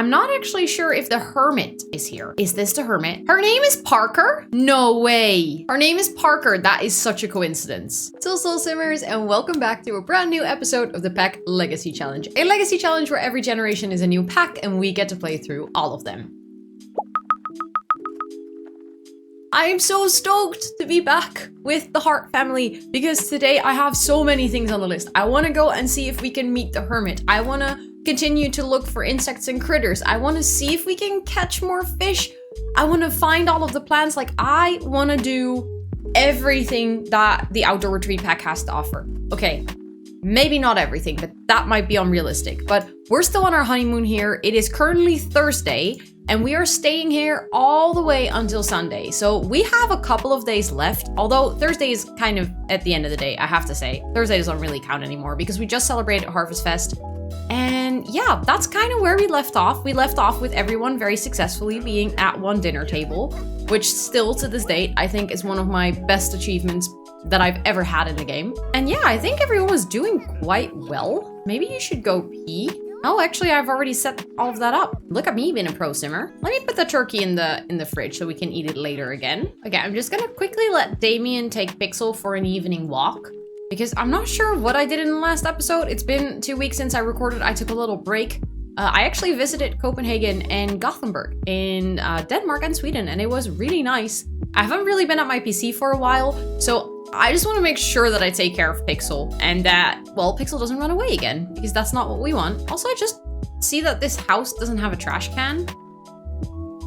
I'm not actually sure if the hermit is here. Is this the hermit? Her name is Parker? No way. Her name is Parker. That is such a coincidence. So Soul Simmers, and welcome back to a brand new episode of the Pack Legacy Challenge. A legacy challenge where every generation is a new pack and we get to play through all of them. I am so stoked to be back with the Hart family because today I have so many things on the list. I want to go and see if we can meet the hermit. I want to continue to look for insects and critters. I want to see if we can catch more fish. I want to find all of the plants. Like, I want to do everything that the outdoor retreat pack has to offer. Okay, maybe not everything, but that might be unrealistic. But we're still on our honeymoon here. It is currently Thursday, and we are staying here all the way until Sunday. So we have a couple of days left, although Thursday is kind of at the end of the day, I have to say. Thursday doesn't really count anymore because we just celebrated Harvest Fest. And yeah, that's kind of where we left off. We left off with everyone very successfully being at one dinner table, which still to this date, I think is one of my best achievements that I've ever had in a game. And yeah, I think everyone was doing quite well. Maybe you should go pee. Oh, actually, I've already set all of that up. Look at me being a pro simmer. Let me put the turkey in the fridge so we can eat it later again. Okay, I'm just gonna quickly let Damien take Pixel for an evening walk because I'm not sure what I did in the last episode. It's been 2 weeks since I recorded. I took a little break. I actually visited Copenhagen and Gothenburg in Denmark and Sweden, and it was really nice. I haven't really been at my PC for a while, so I just want to make sure that I take care of Pixel and that, well, Pixel doesn't run away again because that's not what we want. Also, I just see that this house doesn't have a trash can.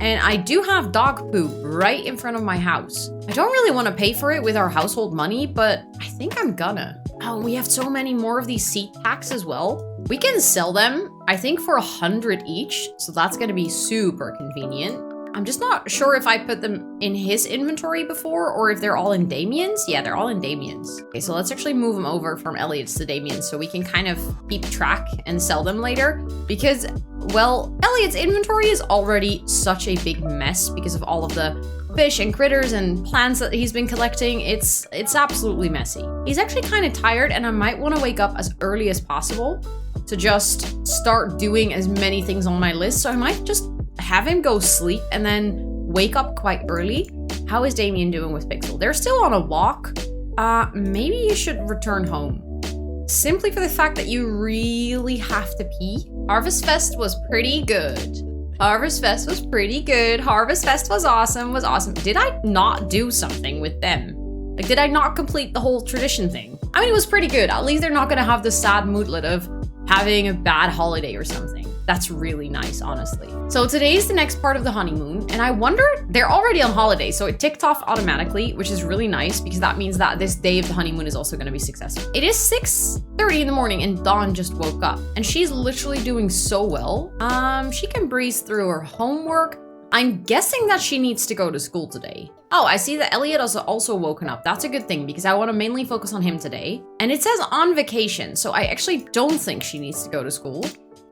And I do have dog poop right in front of my house. I don't really want to pay for it with our household money, but I think I'm gonna. Oh, we have so many more of these seed packs as well. We can sell them, I think, for 100 each. So that's gonna be super convenient. I'm just not sure if I put them in his inventory before or if they're all in Damien's. Yeah, they're all in Damien's. Okay, so let's actually move them over from Elliot's to Damien's so we can kind of keep track and sell them later. Because, well, Elliot's inventory is already such a big mess because of all of the fish and critters and plants that he's been collecting. It's absolutely messy. He's actually kind of tired and I might want to wake up as early as possible to just start doing as many things on my list. So I might just have him go sleep and then wake up quite early. How is Damien doing with Pixel? They're still on a walk. Maybe you should return home. Simply for the fact that you really have to pee. Harvest Fest was pretty good. Harvest Fest was pretty good. Harvest Fest was awesome, Did I not do something with them? Like, did I not complete the whole tradition thing? I mean, it was pretty good. At least they're not gonna have the sad moodlet of having a bad holiday or something. That's really nice, honestly. So today is the next part of the honeymoon, and I wonder, they're already on holiday, so it ticked off automatically, which is really nice because that means that this day of the honeymoon is also gonna be successful. It is 6:30 in the morning and Dawn just woke up, and she's literally doing so well. She can breeze through her homework. I'm guessing that she needs to go to school today. Oh, I see that Elliot has also woken up. That's a good thing because I want to mainly focus on him today. And it says on vacation, so I actually don't think she needs to go to school.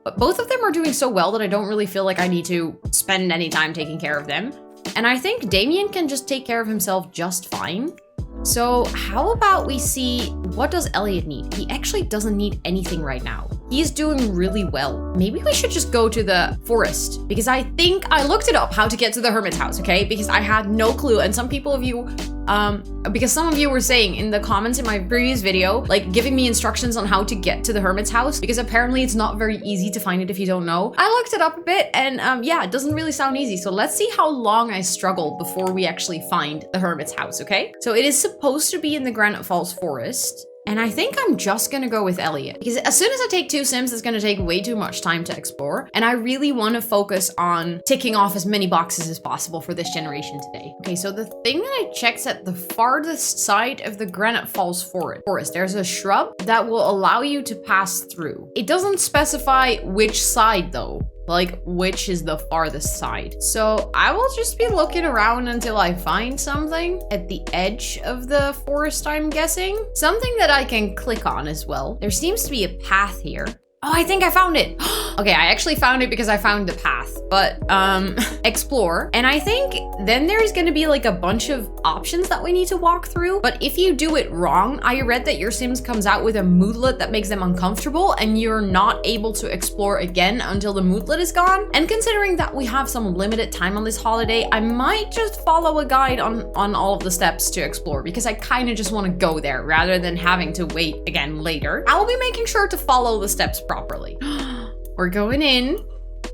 But both of them are doing so well that I don't really feel like I need to spend any time taking care of them. And I think Damien can just take care of himself just fine. So how about we see, what does Elliot need? He actually doesn't need anything right now. He's doing really well. Maybe we should just go to the forest because I think I looked it up how to get to the hermit's house, okay? Because I had no clue. And some of you were saying in the comments in my previous video, like giving me instructions on how to get to the hermit's house because apparently it's not very easy to find it if you don't know. I looked it up a bit and yeah, it doesn't really sound easy. So let's see how long I struggle before we actually find the hermit's house, okay? So it is supposed to be in the Granite Falls forest. And I think I'm just gonna go with Elliot because as soon as I take 2 Sims, it's gonna take way too much time to explore. And I really wanna focus on ticking off as many boxes as possible for this generation today. Okay, so the thing that I checked at the farthest side of the Granite Falls forest, there's a shrub that will allow you to pass through. It doesn't specify which side though. Like, which is the farthest side. So I will just be looking around until I find something at the edge of the forest, I'm guessing. Something that I can click on as well. There seems to be a path here. Oh, I think I found it. Okay, I actually found it because I found the path, but explore. And I think then there's gonna be like a bunch of options that we need to walk through. But if you do it wrong, I read that your Sims comes out with a moodlet that makes them uncomfortable and you're not able to explore again until the moodlet is gone. And considering that we have some limited time on this holiday, I might just follow a guide on all of the steps to explore because I kind of just want to go there rather than having to wait again later. I will be making sure to follow the steps properly. We're going in.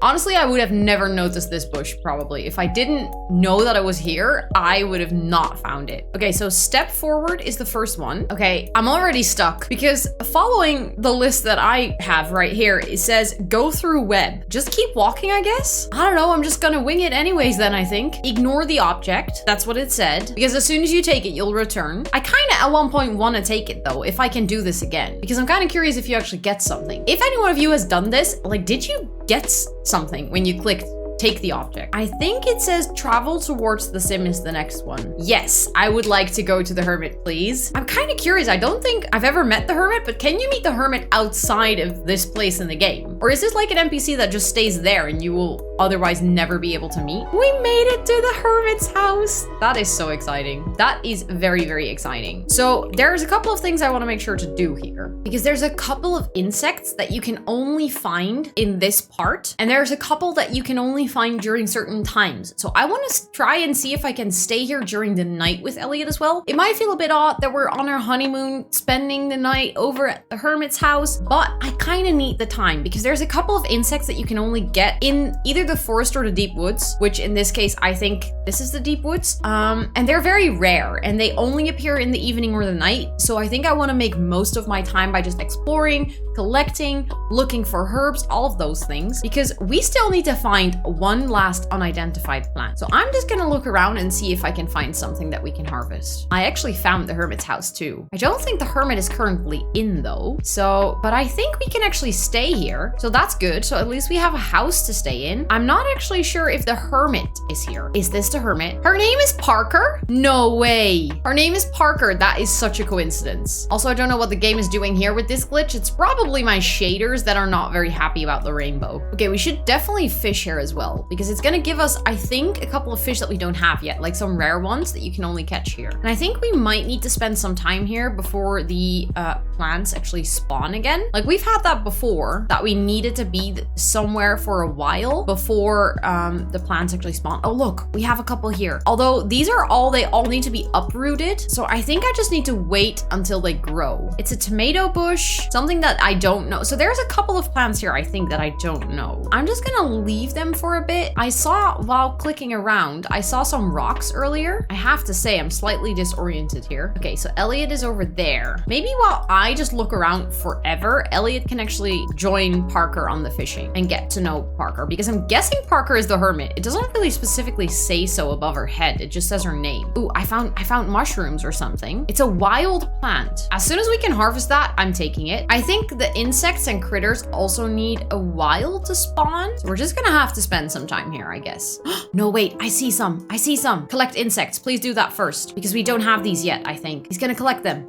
Honestly, I would have never noticed this bush probably. If I didn't know that it was here, I would have not found it. Okay, so step forward is the first one. Okay, I'm already stuck because following the list that I have right here, it says go through web. Just keep walking, I guess. I don't know, I'm just gonna wing it anyways then, I think. Ignore the object. That's what it said. Because as soon as you take it, you'll return. I kind of at one point want to take it though, if I can do this again. Because I'm kind of curious if you actually get something. If any one of you has done this, like, did you get something when you clicked take the object? I think it says travel towards the sim is the next one. Yes, I would like to go to the hermit, please. I'm kind of curious. I don't think I've ever met the hermit, but can you meet the hermit outside of this place in the game? Or is this like an NPC that just stays there and you will otherwise never be able to meet? We made it to the hermit's house. That is so exciting. That is very, very exciting. So there's a couple of things I want to make sure to do here because there's a couple of insects that you can only find in this part. And there's a couple that you can only find during certain times. So I want to try and see if I can stay here during the night with Elliot as well. It might feel a bit odd that we're on our honeymoon spending the night over at the hermit's house, but I kind of need the time because there's a couple of insects that you can only get in either the forest or the deep woods, which in this case, I think this is the deep woods. And they're very rare and they only appear in the evening or the night. So I think I want to make most of my time by just exploring, collecting, looking for herbs, all of those things, because we still need to find one last unidentified plant. So I'm just gonna look around and see if I can find something that we can harvest. I actually found the hermit's house too. I don't think the hermit is currently in though. So, but I think we can actually stay here. So that's good. So at least we have a house to stay in. I'm not actually sure if the hermit is here. Is this the hermit? Her name is Parker? No way. Her name is Parker. That is such a coincidence. Also, I don't know what the game is doing here with this glitch. It's probably my shaders that are not very happy about the rainbow. Okay, we should definitely fish here as well because it's gonna give us, I think, a couple of fish that we don't have yet, like some rare ones that you can only catch here. And I think we might need to spend some time here before the plants actually spawn again. Like we've had that before, that we needed to be somewhere for a while before the plants actually spawn. Oh look, we have a couple here. Although these are all, they all need to be uprooted. So I think I just need to wait until they grow. It's a tomato bush, something that I don't know. So there's a couple of plants here I think that I don't know. I'm just gonna leave them for a bit. I saw while clicking around, I saw some rocks earlier. I have to say I'm slightly disoriented here. Okay, so Elliot is over there. Maybe while I just look around forever, Elliot can actually join Parker on the fishing and get to know Parker because I'm guessing Parker is the hermit. It doesn't really specifically say so above her head. It just says her name. Ooh, I found mushrooms or something. It's a wild plant. As soon as we can harvest that, I'm taking it. I think the insects and critters also need a while to spawn. So we're just gonna have to spend some time here, I guess. No, wait, I see some. I see some. Collect insects. Please do that first because we don't have these yet, I think. He's gonna collect them.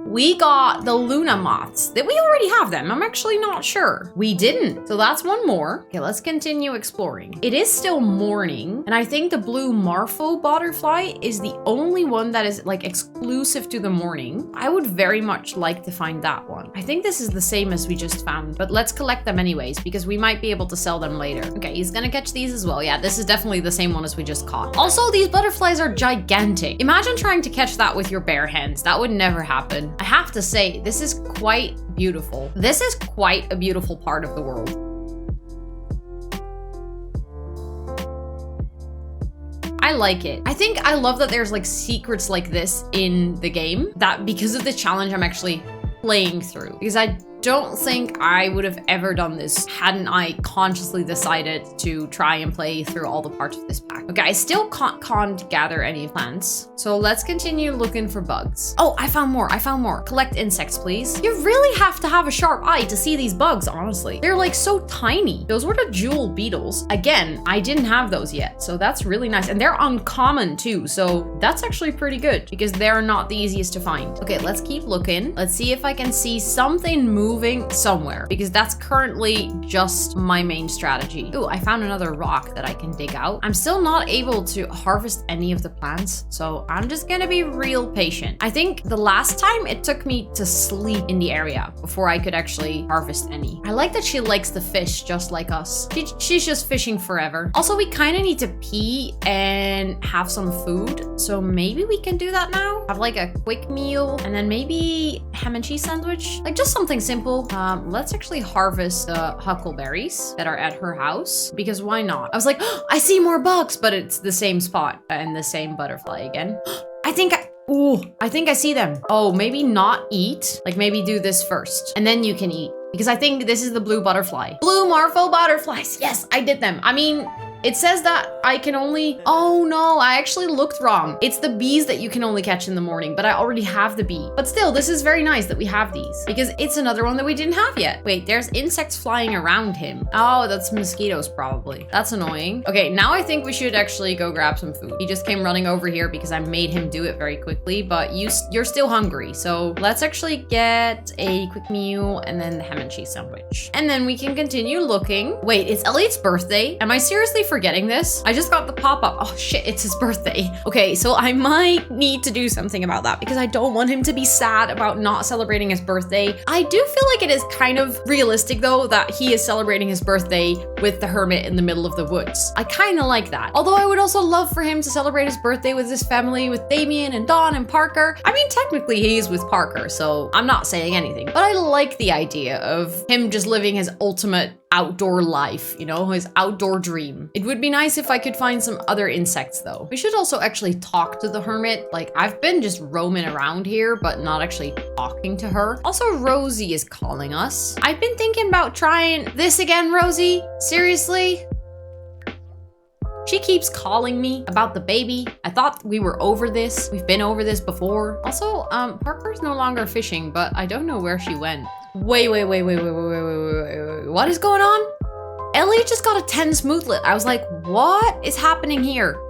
We got the Luna moths. Did we already have them? I'm actually not sure. We didn't. So that's one more. Okay, let's continue exploring. It is still morning, and I think the blue Marfo butterfly is the only one that is like exclusive to the morning. I would very much like to find that one. I think this is the same as we just found, but let's collect them anyways because we might be able to sell them later. Okay, he's gonna catch these as well. Yeah, this is definitely the same one as we just caught. Also, these butterflies are gigantic. Imagine trying to catch that with your bare hands. That would never happen. I have to say, this is quite beautiful. This is quite a beautiful part of the world. I like it. I think I love that there's like secrets like this in the game, that because of the challenge I'm actually playing through, because I don't think I would have ever done this hadn't I consciously decided to try and play through all the parts of this pack. Okay, I still can't gather any plants. So let's continue looking for bugs. Oh, I found more. Collect insects, please. You really have to have a sharp eye to see these bugs, honestly. They're like so tiny. Those were the jewel beetles. Again, I didn't have those yet, so that's really nice. And they're uncommon too, so that's actually pretty good because they're not the easiest to find. Okay, let's keep looking. Let's see if I can see something moving somewhere because that's currently just my main strategy. Ooh, I found another rock that I can dig out. I'm still not able to harvest any of the plants, so I'm just gonna be real patient. I think the last time it took me to sleep in the area before I could actually harvest any. I like that she likes the fish just like us. She's just fishing forever. Also, we kind of need to pee and have some food, so maybe we can do that now. Have like a quick meal and then maybe ham and cheese sandwich, like just something simple. Let's actually harvest the huckleberries that are at her house because why not? I was like, oh, I see more bugs, but it's the same spot and the same butterfly again. I think I see them. Oh, maybe not eat. Like maybe do this first and then you can eat because I think this is the blue butterfly. Blue Marvel butterflies. Yes, I did them. I mean, it says that I can only, oh no, I actually looked wrong. It's the bees that you can only catch in the morning, but I already have the bee. But still, this is very nice that we have these because it's another one that we didn't have yet. Wait, there's insects flying around him. Oh, that's mosquitoes probably. That's annoying. Okay, now I think we should actually go grab some food. He just came running over here because I made him do it very quickly, but you're still hungry. So let's actually get a quick meal and then the ham and cheese sandwich. And then we can continue looking. Wait, it's Elliot's birthday. Am I seriously forgetting this? I just got the pop-up. Oh shit, it's his birthday. Okay, so I might need to do something about that because I don't want him to be sad about not celebrating his birthday. I do feel like it is kind of realistic though that he is celebrating his birthday with the hermit in the middle of the woods. I kind of like that. Although I would also love for him to celebrate his birthday with his family, with Damien and Dawn and Parker. I mean, technically he's with Parker, so I'm not saying anything, but I like the idea of him just living his ultimate outdoor life, you know, his outdoor dream. It would be nice if I could find some other insects though. We should also actually talk to the hermit. Like I've been just roaming around here, but not actually talking to her. Also, Rosie is calling us. I've been thinking about trying this again, Rosie. Seriously? She keeps calling me about the baby. I thought we were over this. We've been over this before. Also, Parker's no longer fishing, but I don't know where she went. Wait. What is going on? Elliot just got a 10 smoothlet. I was like, what is happening here?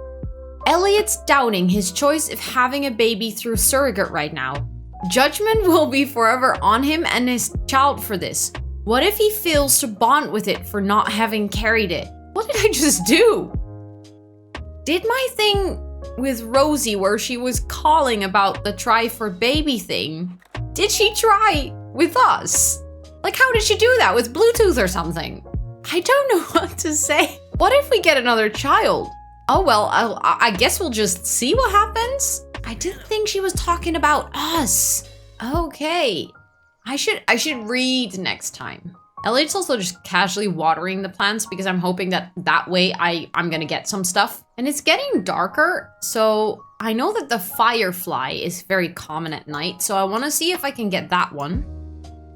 Elliot's doubting his choice of having a baby through surrogate right now. Judgment will be forever on him and his child for this. What if he fails to bond with it for not having carried it? What did I just do? Did my thing with Rosie where she was calling about the try for baby thing, did she try with us? Like, how did she do that with Bluetooth or something? I don't know what to say. What if we get another child? Oh, well, I guess we'll just see what happens. I didn't think she was talking about us. Okay. I should read next time. Elliot's also just casually watering the plants because I'm hoping that way I'm gonna get some stuff. And it's getting darker, so I know that the firefly is very common at night, so I want to see if I can get that one.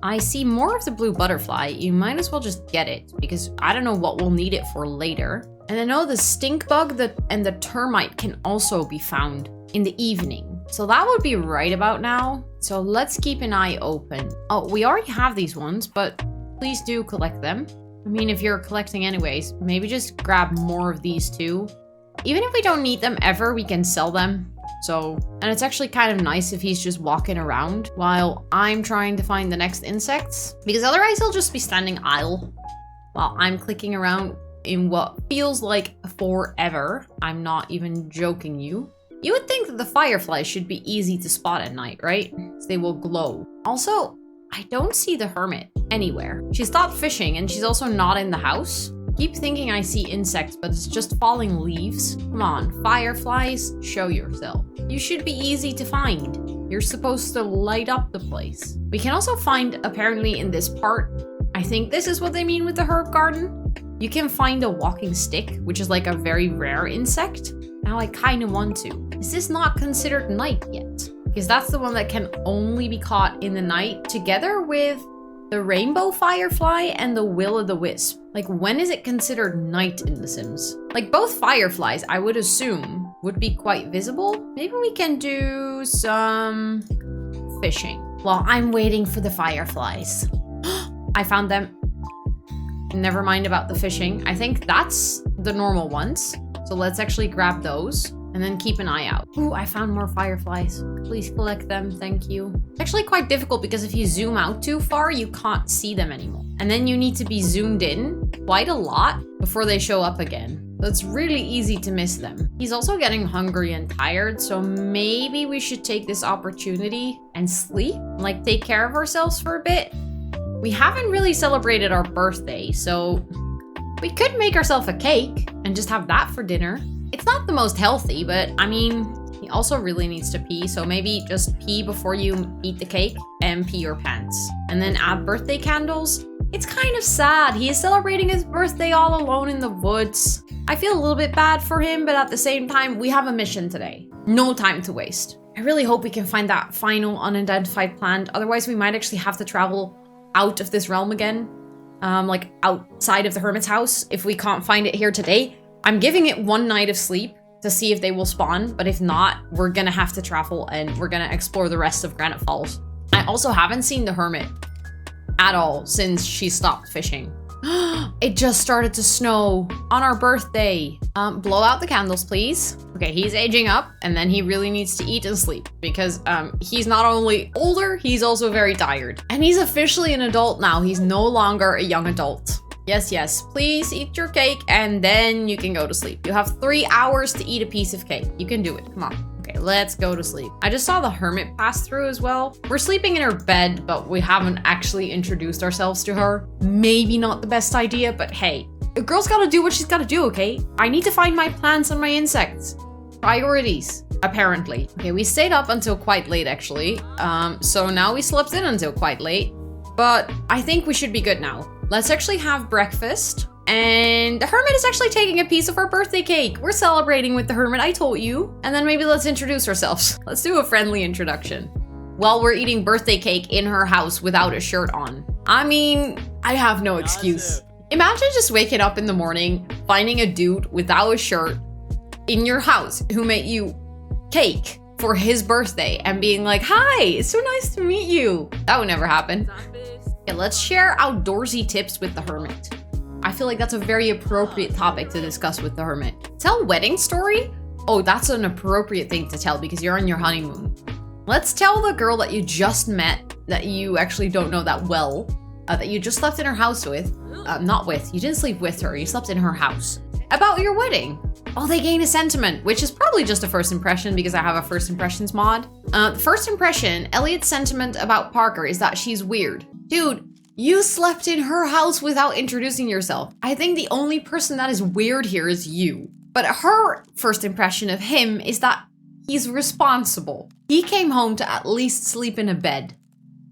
I see more of the blue butterfly. You might as well just get it because I don't know what we'll need it for later. And I know the stink bug and the termite can also be found in the evening. So that would be right about now. So let's keep an eye open. Oh, we already have these ones, but please do collect them. I mean, if you're collecting anyways, maybe just grab more of these too. Even if we don't need them ever, we can sell them. So, and it's actually kind of nice if he's just walking around while I'm trying to find the next insects, because otherwise he'll just be standing idle while I'm clicking around in what feels like forever. I'm not even joking you. You would think that the fireflies should be easy to spot at night, right? So they will glow. Also, I don't see the hermit anywhere. She stopped fishing and she's also not in the house. Keep thinking I see insects, but it's just falling leaves. Come on, fireflies, show yourself. You should be easy to find. You're supposed to light up the place. We can also find, apparently in this part, I think this is what they mean with the herb garden. You can find a walking stick, which is like a very rare insect. Now I kind of want to. Is this not considered night yet? Because that's the one that can only be caught in the night together with the rainbow firefly and the will-o'-the-wisp. Like, when is it considered night in The Sims? Like, both fireflies, I would assume, would be quite visible. Maybe we can do some fishing while I'm waiting for the fireflies. I found them. Never mind about the fishing. I think that's the normal ones. So let's actually grab those and then keep an eye out. Ooh, I found more fireflies. Please collect them, thank you. It's actually quite difficult because if you zoom out too far, you can't see them anymore. And then you need to be zoomed in quite a lot before they show up again. So it's really easy to miss them. He's also getting hungry and tired, so maybe we should take this opportunity and sleep, like take care of ourselves for a bit. We haven't really celebrated our birthday, so we could make ourselves a cake and just have that for dinner. It's not the most healthy, but I mean, he also really needs to pee, so maybe just pee before you eat the cake and pee your pants. And then add birthday candles. It's kind of sad. He is celebrating his birthday all alone in the woods. I feel a little bit bad for him, but at the same time, we have a mission today. No time to waste. I really hope we can find that final unidentified plant. Otherwise, we might actually have to travel out of this realm again. Like outside of the hermit's house, if we can't find it here today. I'm giving it one night of sleep to see if they will spawn, but if not, we're gonna have to travel and we're gonna explore the rest of Granite Falls. I also haven't seen the hermit at all since she stopped fishing. It just started to snow on our birthday. Blow out the candles, please. Okay, he's aging up and then he really needs to eat and sleep because he's not only older, he's also very tired. And he's officially an adult now. He's no longer a young adult. Yes, please eat your cake and then you can go to sleep. You have 3 hours to eat a piece of cake. You can do it, come on. Okay, let's go to sleep. I just saw the hermit pass through as well. We're sleeping in her bed, but we haven't actually introduced ourselves to her. Maybe not the best idea, but hey, a girl's gotta do what she's gotta do, okay? I need to find my plants and my insects. Priorities, apparently. Okay, we stayed up until quite late actually. So now we slept in until quite late, but I think we should be good now. Let's actually have breakfast. And the hermit is actually taking a piece of our birthday cake. We're celebrating with the hermit, I told you. And then maybe let's introduce ourselves. Let's do a friendly introduction. While we're eating birthday cake in her house without a shirt on. I mean, I have no excuse. Imagine just waking up in the morning, finding a dude without a shirt in your house who made you cake for his birthday and being like, hi, it's so nice to meet you. That would never happen. Okay, let's share outdoorsy tips with the hermit. I feel like that's a very appropriate topic to discuss with the hermit. Tell wedding story? Oh, that's an appropriate thing to tell because you're on your honeymoon. Let's tell the girl that you just met, that you actually don't know that well, that you just slept in her house with, you didn't sleep with her, you slept in her house, about your wedding. Oh, they gain a sentiment, which is probably just a first impression because I have a first impressions mod. The first impression, Elliot's sentiment about Parker is that she's weird. Dude, you slept in her house without introducing yourself. I think the only person that is weird here is you. But her first impression of him is that he's responsible. He came home to at least sleep in a bed.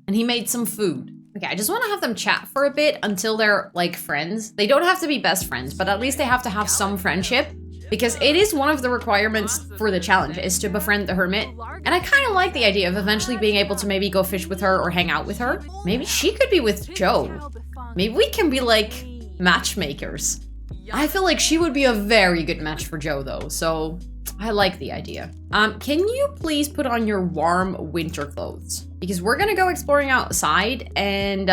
And he made some food. Okay, I just want to have them chat for a bit until they're like friends. They don't have to be best friends, but at least they have to have some friendship. Because it is one of the requirements for the challenge is to befriend the hermit. And I kind of like the idea of eventually being able to maybe go fish with her or hang out with her. Maybe she could be with Joe. Maybe we can be like matchmakers. I feel like she would be a very good match for Joe though, so I like the idea. Can you please put on your warm winter clothes? Because we're gonna go exploring outside and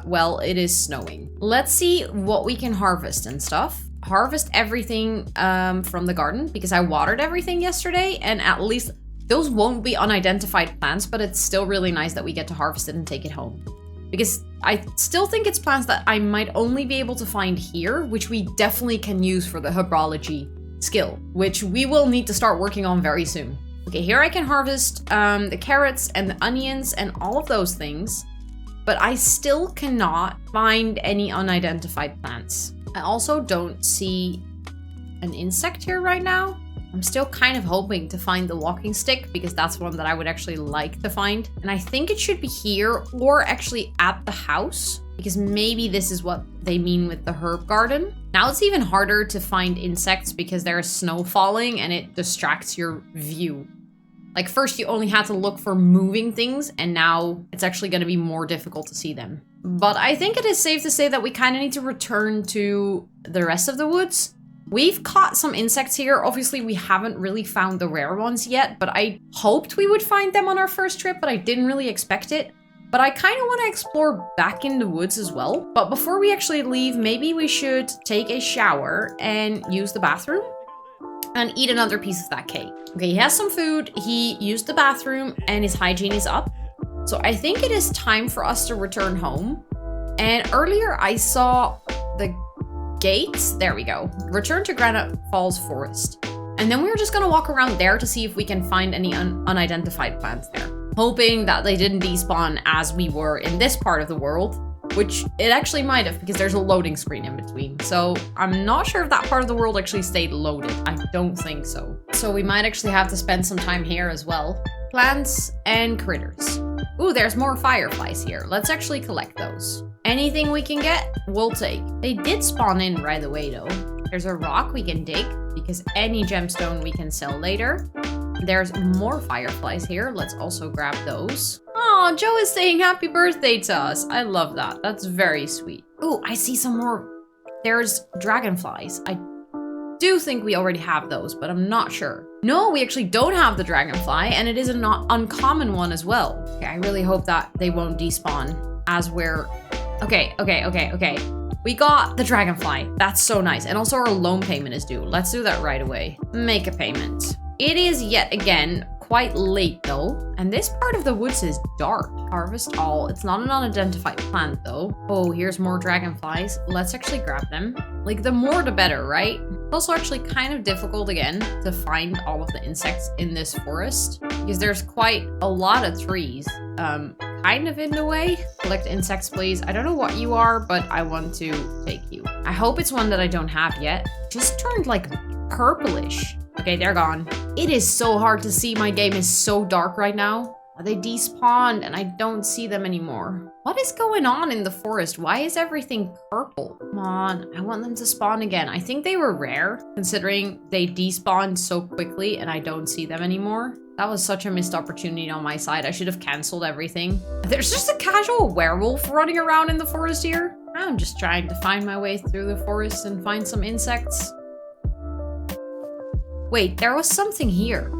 well, it is snowing. Let's see what we can harvest and stuff. Harvest everything from the garden because I watered everything yesterday and at least those won't be unidentified plants, but it's still really nice that we get to harvest it and take it home. Because I still think it's plants that I might only be able to find here, which we definitely can use for the herbology skill, which we will need to start working on very soon. Okay, here I can harvest the carrots and the onions and all of those things, but I still cannot find any unidentified plants. I also don't see an insect here right now. I'm still kind of hoping to find the walking stick because that's one that I would actually like to find. And I think it should be here or actually at the house because maybe this is what they mean with the herb garden. Now it's even harder to find insects because there is snow falling and it distracts your view. Like first you only had to look for moving things and now it's actually going to be more difficult to see them. But I think it is safe to say that we kind of need to return to the rest of the woods. We've caught some insects here. Obviously, we haven't really found the rare ones yet, but I hoped we would find them on our first trip, but I didn't really expect it. But I kind of want to explore back in the woods as well. But before we actually leave, maybe we should take a shower and use the bathroom and eat another piece of that cake. Okay, he has some food, he used the bathroom, and his hygiene is up. So I think it is time for us to return home. And earlier I saw the gates. There we go. Return to Granite Falls Forest. And then we were just gonna walk around there to see if we can find any unidentified plants there. Hoping that they didn't despawn as we were in this part of the world, which it actually might have because there's a loading screen in between. So I'm not sure if that part of the world actually stayed loaded. I don't think so. So we might actually have to spend some time here as well. Plants and critters. Ooh, there's more fireflies here. Let's actually collect those. Anything we can get, we'll take. They did spawn in right away though. There's a rock we can dig because any gemstone we can sell later. There's more fireflies here. Let's also grab those. Oh, Joe is saying happy birthday to us. I love that. That's very sweet. Ooh, I see some more. There's dragonflies. I do think we already have those, but I'm not sure. No, we actually don't have the dragonfly, and it is an uncommon one as well. Okay, I really hope that they won't despawn as we're... Okay. We got the dragonfly. That's so nice. And also our loan payment is due. Let's do that right away. Make a payment. It is yet again quite late though, and this part of the woods is dark. Harvest all. It's not an unidentified plant though. Oh, here's more dragonflies. Let's actually grab them. Like, the more the better, right? It's also actually kind of difficult again to find all of the insects in this forest because there's quite a lot of trees kind of in the way. Collect insects, please. I don't know what you are, but I want to take you. I hope it's one that I don't have yet. Just turned like purplish. Okay, they're gone. It is so hard to see. My game is so dark right now. They despawned and I don't see them anymore. What is going on in the forest? Why is everything purple? Come on, I want them to spawn again. I think they were rare considering they despawned so quickly and I don't see them anymore. That was such a missed opportunity on my side. I should have canceled everything. There's just a casual werewolf running around in the forest here. I'm just trying to find my way through the forest and find some insects. Wait, there was something here.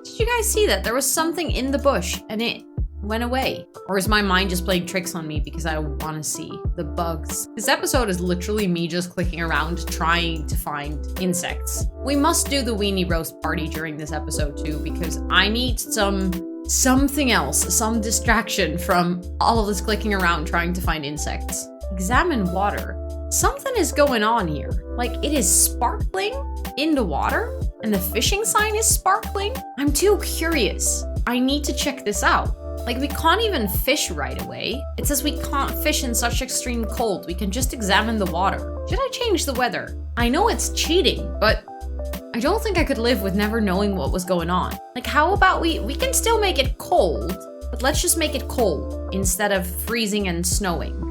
Did you guys see that? There was something in the bush and it went away. Or is my mind just playing tricks on me because I want to see the bugs? This episode is literally me just clicking around trying to find insects. We must do the weenie roast party during this episode too because I need something else, some distraction from all of this clicking around trying to find insects. Examine water. Something is going on here. Like, it is sparkling in the water and the fishing sign is sparkling. I'm too curious. I need to check this out. Like, we can't even fish right away. It says we can't fish in such extreme cold. We can just examine the water. Should I change the weather? I know it's cheating, but I don't think I could live with never knowing what was going on. Like, how about we can still make it cold, but let's just make it cold instead of freezing and snowing.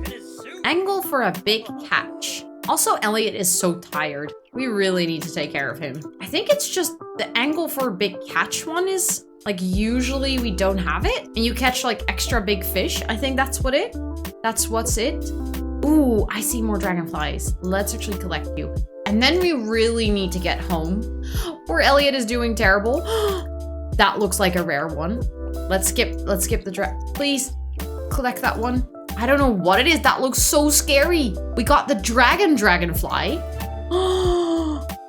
Angle for a big catch. Also, Elliot is so tired. We really need to take care of him. I think it's just the angle for a big catch one is, like, usually we don't have it. And you catch, like, extra big fish. I think that's what's it. Ooh, I see more dragonflies. Let's actually collect you. And then we really need to get home. Where Elliot is doing terrible. That looks like a rare one. Let's skip the please, collect that one. I don't know what it is. That looks so scary. We got the dragonfly.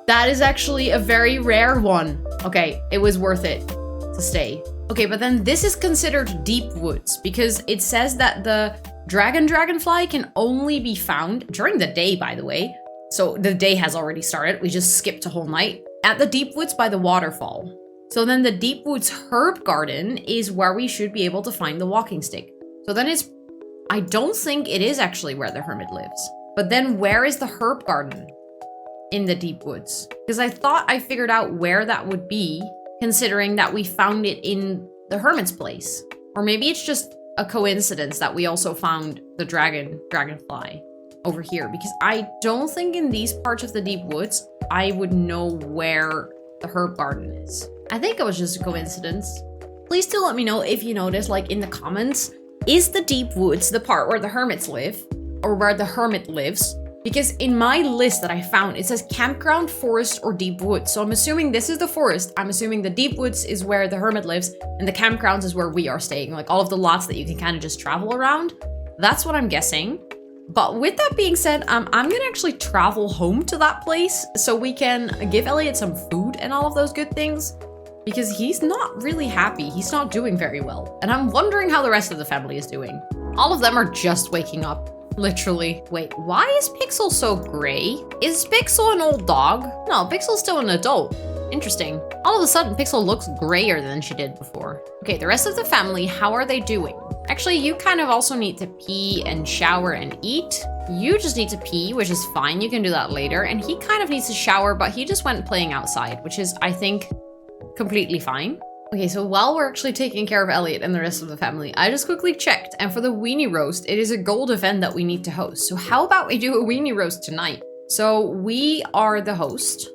That is actually a very rare one. Okay, it was worth it to stay. Okay, but then this is considered deep woods because it says that the dragonfly can only be found during the day, by the way. So the day has already started. We just skipped a whole night at the deep woods by the waterfall. So then the deep woods herb garden is where we should be able to find the walking stick. So then I don't think it is actually where the hermit lives. But then where is the herb garden in the deep woods? Because I thought I figured out where that would be, considering that we found it in the hermit's place. Or maybe it's just a coincidence that we also found the dragonfly over here. Because I don't think in these parts of the deep woods, I would know where the herb garden is. I think it was just a coincidence. Please do let me know if you notice, like, in the comments, Is the deep woods the part where the hermits live? Or where the hermit lives? Because in my list that I found, it says campground, forest, or deep woods. So I'm assuming this is the forest. I'm assuming the deep woods is where the hermit lives, and the campgrounds is where we are staying. Like all of the lots that you can kind of just travel around. That's what I'm guessing. But with that being said, I'm gonna actually travel home to that place so we can give Elliot some food and all of those good things. Because he's not really happy. He's not doing very well. And I'm wondering how the rest of the family is doing. All of them are just waking up. Literally. Wait, why is Pixel so gray? Is Pixel an old dog? No, Pixel's still an adult. Interesting. All of a sudden, Pixel looks grayer than she did before. Okay, the rest of the family, how are they doing? Actually, you kind of also need to pee and shower and eat. You just need to pee, which is fine. You can do that later. And he kind of needs to shower, but he just went playing outside, which is, I think, completely fine. Okay, so while we're actually taking care of Elliot and the rest of the family, I just quickly checked, and for the weenie roast, it is a gold event that we need to host. So how about we do a weenie roast tonight? So we are the host,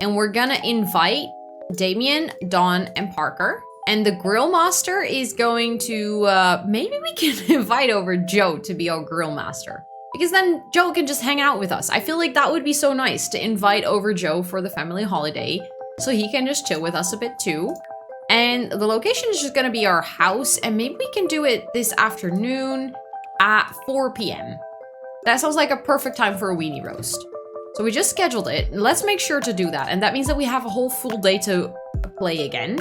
and we're gonna invite Damien, Dawn, and Parker. And the grill master is going to, maybe we can invite over Joe to be our grill master. Because then Joe can just hang out with us. I feel like that would be so nice to invite over Joe for the family holiday. So he can just chill with us a bit too. And the location is just gonna be our house, and maybe we can do it this afternoon at 4 p.m. That sounds like a perfect time for a weenie roast. So we just scheduled it. Let's make sure to do that. And that means that we have a whole full day to play again.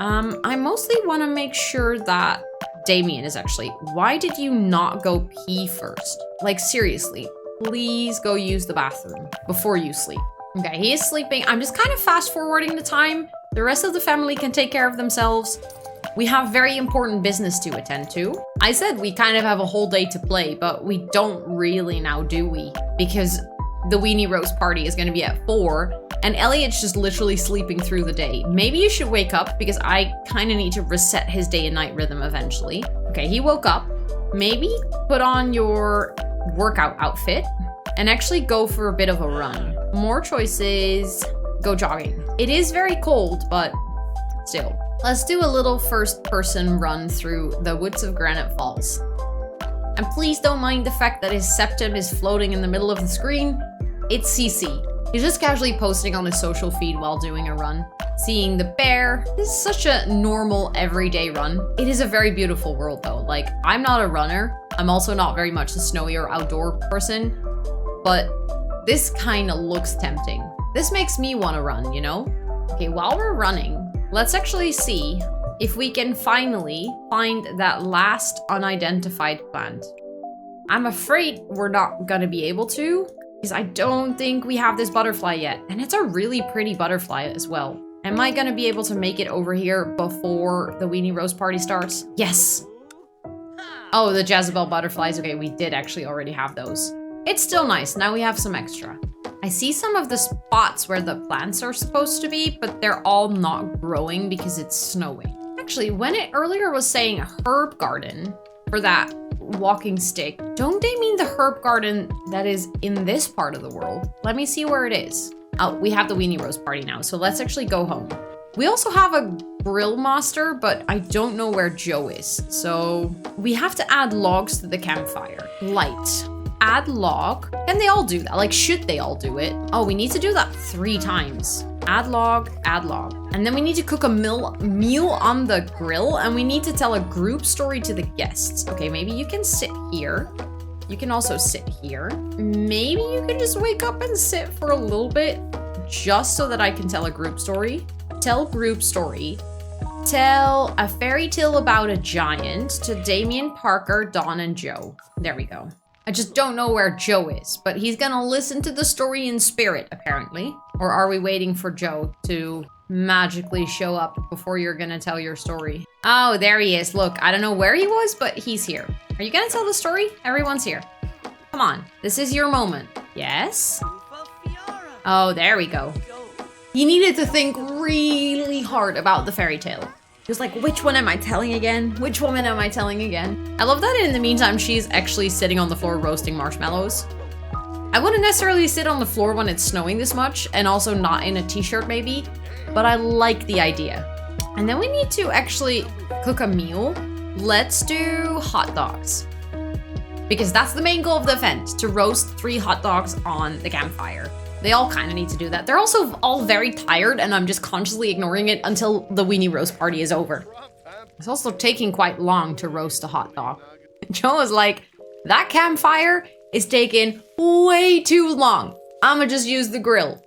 I mostly wanna make sure that Damien is actually, why did you not go pee first? Like seriously, please go use the bathroom before you sleep. Okay, he is sleeping. I'm just kind of fast forwarding the time. The rest of the family can take care of themselves. We have very important business to attend to. I said we kind of have a whole day to play, but we don't really now, do we? Because the weenie roast party is going to be at 4, and Elliot's just literally sleeping through the day. Maybe you should wake up because I kind of need to reset his day and night rhythm eventually. Okay, he woke up. Maybe put on your workout outfit and actually go for a bit of a run. More choices, go jogging. It is very cold, but still. Let's do a little first person run through the woods of Granite Falls. And please don't mind the fact that his septum is floating in the middle of the screen. It's CC. He's just casually posting on his social feed while doing a run. Seeing the bear. This is such a normal everyday run. It is a very beautiful world though. Like, I'm not a runner. I'm also not very much a snowy or outdoor person. But this kind of looks tempting. This makes me want to run, you know? Okay, while we're running, let's actually see if we can finally find that last unidentified plant. I'm afraid we're not gonna be able to, because I don't think we have this butterfly yet. And it's a really pretty butterfly as well. Am I gonna be able to make it over here before the weenie roast party starts? Yes! Oh, the Jezebel butterflies. Okay, we did actually already have those. It's still nice. Now we have some extra. I see some of the spots where the plants are supposed to be, but they're all not growing because it's snowing. Actually, when it earlier was saying herb garden for that walking stick, don't they mean the herb garden that is in this part of the world? Let me see where it is. Oh, we have the weenie roast party now, so let's actually go home. We also have a grill master, but I don't know where Joe is. So we have to add logs to the campfire. Light. Add log. Can they all do that? Like, should they all do it? Oh, we need to do that 3 times. Add log, add log. And then we need to cook a meal on the grill, and we need to tell a group story to the guests. Okay, maybe you can sit here. You can also sit here. Maybe you can just wake up and sit for a little bit, just so that I can tell a group story. Tell group story. Tell a fairy tale about a giant to Damien, Parker, Dawn, and Joe. There we go. I just don't know where Joe is, but he's gonna listen to the story in spirit, apparently. Or are we waiting for Joe to magically show up before you're gonna tell your story? Oh, there he is. Look, I don't know where he was, but he's here. Are you gonna tell the story? Everyone's here. Come on, this is your moment. Yes? Oh, there we go. He needed to think really hard about the fairy tale. He was like, which one am I telling again? Which woman am I telling again? I love that in the meantime, she's actually sitting on the floor roasting marshmallows. I wouldn't necessarily sit on the floor when it's snowing this much, and also not in a t-shirt maybe, but I like the idea. And then we need to actually cook a meal. let's do hot dogs. Because that's the main goal of the event, to roast 3 hot dogs on the campfire. They all kind of need to do that. They're also all very tired, and I'm just consciously ignoring it until the weenie roast party is over. It's also taking quite long to roast a hot dog. Joe was like, that campfire is taking way too long. I'ma just use the grill.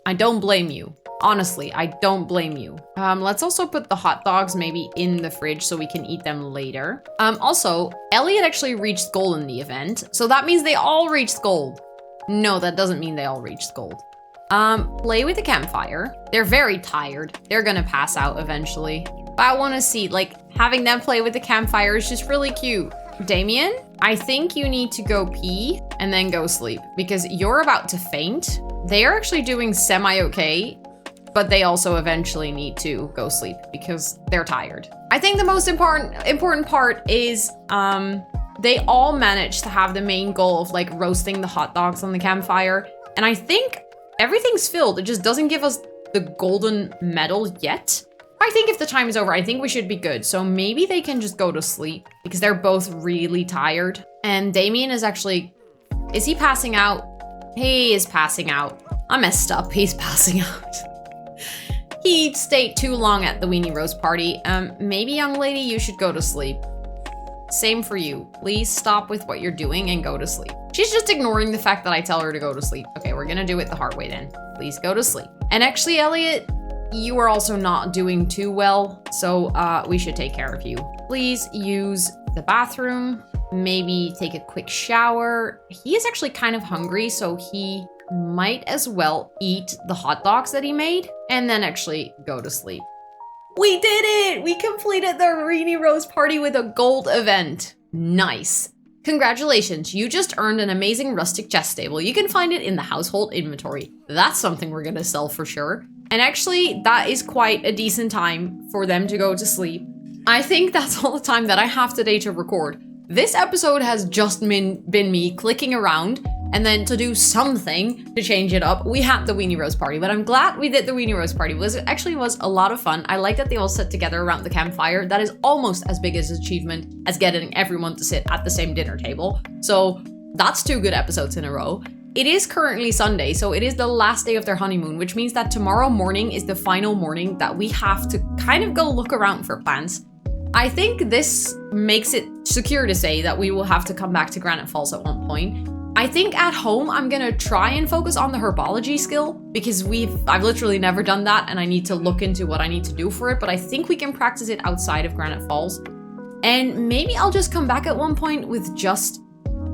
I don't blame you. Honestly, I don't blame you. Let's also put the hot dogs maybe in the fridge so we can eat them later. Also, Elliot actually reached gold in the event, so that means they all reached gold. No, that doesn't mean they all reached gold. Play with the campfire. They're very tired. They're gonna pass out eventually. But I wanna see, like, having them play with the campfire is just really cute. Damien, I think you need to go pee and then go sleep because you're about to faint. They are actually doing semi-okay, but they also eventually need to go sleep because they're tired. I think the most important part is they all managed to have the main goal of like roasting the hot dogs on the campfire. And I think everything's filled. It just doesn't give us the golden medal yet. I think if the time is over, I think we should be good. So maybe they can just go to sleep because they're both really tired. And Damien is actually, is he passing out? He is passing out. I messed up, he's passing out. He stayed too long at the weenie roast party. Maybe young lady, you should go to sleep. Same for you. Please stop with what you're doing and go to sleep. She's just ignoring the fact that I tell her to go to sleep. Okay, we're gonna do it the hard way then. Please go to sleep. And actually, Elliot, you are also not doing too well, so we should take care of you. Please use the bathroom, maybe take a quick shower. He is actually kind of hungry, so he might as well eat the hot dogs that he made and then actually go to sleep. We did it! We completed the weenie roast party with a gold event. Nice. Congratulations, you just earned an amazing rustic chest table. You can find it in the household inventory. That's something we're gonna sell for sure. And actually, that is quite a decent time for them to go to sleep. I think that's all the time that I have today to record. This episode has just been me clicking around, and then to do something to change it up, we had the weenie roast party. But I'm glad we did the weenie roast party. It actually was a lot of fun. I like that they all sat together around the campfire. That is almost as big as an achievement as getting everyone to sit at the same dinner table. So that's 2 good episodes in a row. It is currently Sunday, so it is the last day of their honeymoon, which means that tomorrow morning is the final morning that we have to kind of go look around for plants. I think this makes it secure to say that we will have to come back to Granite Falls at one point. I think at home, I'm gonna try and focus on the herbology skill because I've literally never done that and I need to look into what I need to do for it, but I think we can practice it outside of Granite Falls. And maybe I'll just come back at one point with just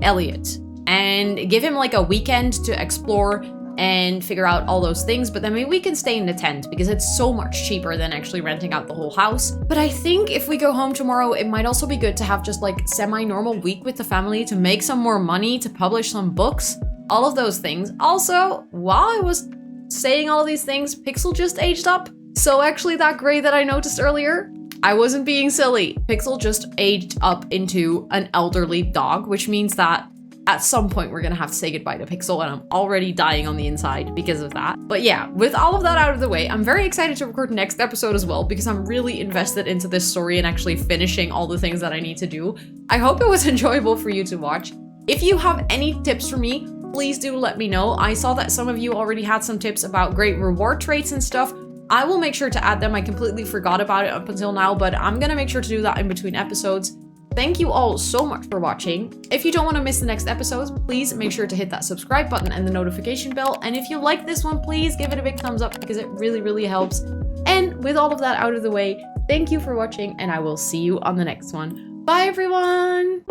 Elliot and give him like a weekend to explore and figure out all those things, but then maybe we can stay in the tent because it's so much cheaper than actually renting out the whole house. But I think if we go home tomorrow, it might also be good to have just like semi-normal week with the family to make some more money, to publish some books, all of those things. Also, while I was saying all these things, Pixel just aged up. So actually that gray that I noticed earlier, I wasn't being silly. Pixel just aged up into an elderly dog, which means that at some point we're gonna have to say goodbye to Pixel, and I'm already dying on the inside because of that. But yeah, with all of that out of the way, I'm very excited to record next episode as well because I'm really invested into this story and actually finishing all the things that I need to do. I hope it was enjoyable for you to watch. If you have any tips for me, please do let me know. I saw that some of you already had some tips about great reward traits and stuff. I will make sure to add them. I completely forgot about it up until now, but I'm gonna make sure to do that in between episodes. Thank you all so much for watching. If you don't want to miss the next episodes, please make sure to hit that subscribe button and the notification bell. And if you like this one, please give it a big thumbs up because it really, really helps. And with all of that out of the way, thank you for watching and I will see you on the next one. Bye everyone!